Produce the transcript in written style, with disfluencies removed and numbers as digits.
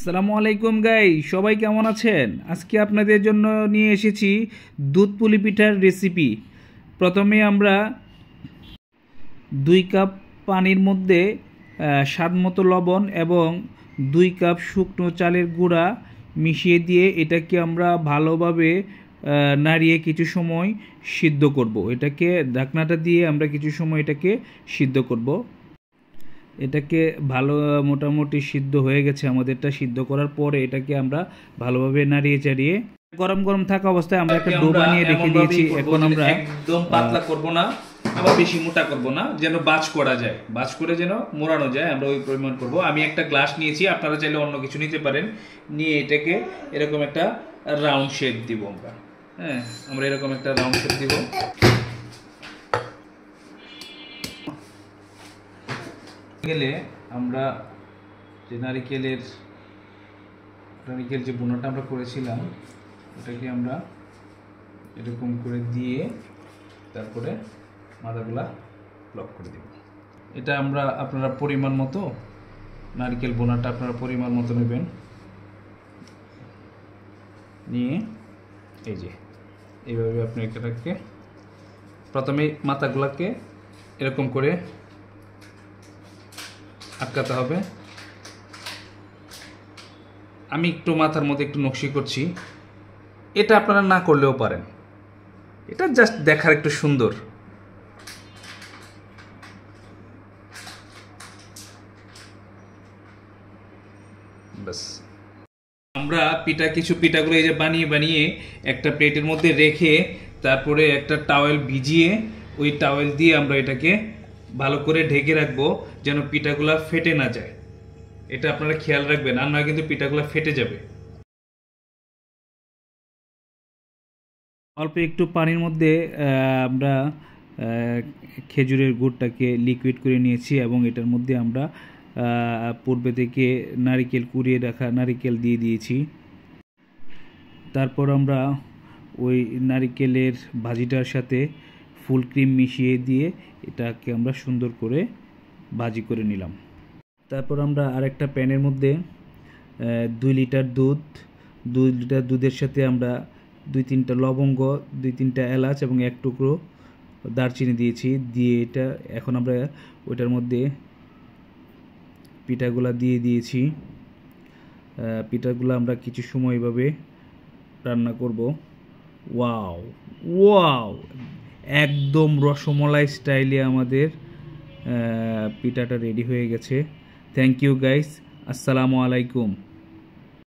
আসসালামু আলাইকুম গাই, সবাই কেমন আছেন? আজকে আপনাদের জন্য নিয়ে এসেছি দুধ পুলি পিঠার রেসিপি। প্রথমে আমরা 2 কাপ পানির মধ্যে স্বাদ মতো লবণ এবং 2 কাপ শুকনো চালের গুঁড়া মিশিয়ে দিয়ে এটাকে আমরা ভালোভাবে নাড়িয়ে কিছু সময় সিদ্ধ করব। এটাকে ঢাকনাটা দিয়ে আমরা কিছু সময় এটাকে সিদ্ধ করব। এটাকে ভালো মোটামুটি সিদ্ধ হয়ে গেছে আমাদেরটা। সিদ্ধ করার পরে এটাকে আমরা ভালোভাবে নাড়িয়ে চাড়িয়ে গরম গরম থাকা অবস্থায় আমরা একটা ডো বানিয়ে রেখে দিয়েছি। এখন আমরা একদম পাতলা করব না, আবার বেশি মোটা করব না, যেন বাজ করা যায়, বাজ করে যেন মোড়ানো যায়, আমরা ওই পরিমাণ করব। আমি একটা গ্লাস নিয়েছি, আপনারা চাইলে অন্য কিছু নিতে পারেন। নিয়ে এটাকে এরকম একটা রাউন্ড শেপ দিব আমরা। হ্যাঁ, আমরা এরকম একটা রাউন্ড শেপ দিব। গেলে আমরা যে নারিকেল যে বোনাটা আমরা করেছিলাম ওটাকে আমরা এরকম করে দিয়ে তারপরে মাথাগুলা লক করে দেব। এটা আমরা আপনারা পরিমাণ মতো নারিকেল বোনাটা আপনারা পরিমাণ মতো নেবেন। নিয়ে এই যে এইভাবে আপনি এটাকে প্রথমে মাথাগুলাকে এরকম করে আটকাতে হবে। আমি একটু মাথার মধ্যে একটু নকশি করছি, এটা আপনারা না করলেও পারেন, এটা জাস্ট দেখার একটু সুন্দর। বাস আমরা কিছু পিঠাগুলো এই যে বানিয়ে একটা প্লেটের মধ্যে রেখে তারপরে একটা টাওয়েল ভিজিয়ে ওই টাওয়েল দিয়ে আমরা এটাকে ভালো করে ঢেকে রাখবো যেন পিঠাগুলা ফেটে না যায়। এটা আপনারা খেয়াল রাখবেন, আর নয় কিন্তু পিঠাগুলা ফেটে যাবে। অল্প একটু পানির মধ্যে আমরা খেজুরের গুড়টাকে লিকুইড করে নিয়েছি এবং এটার মধ্যে আমরা পূর্বে থেকে নারিকেল কুড়িয়ে রাখা নারিকেল দিয়ে দিয়েছি। তারপর আমরা ওই নারিকেলের ভাজিটার সাথে ফুল ক্রিম মিশিয়ে দিয়ে এটাকে আমরা সুন্দর করে ভাজি করে নিলাম। তারপর আমরা আরেকটা প্যানের মধ্যে 2 লিটার দুধের সাথে আমরা 2-3টা লবঙ্গ, 2-3টা এলাচ এবং 1 টুকরো দারচিনি দিয়েছি। দিয়ে এটা এখন আমরা ওইটার মধ্যে পিঠাগুলা দিয়ে দিয়েছি। পিঠাগুলো আমরা কিছু সময় এভাবে রান্না করব। ওয়াও, একদম রসমালাই স্টাইলে আমাদের পিঠাটা রেডি হয়ে গেছে। থ্যাংক ইউ গাইস, আসসালামু আলাইকুম।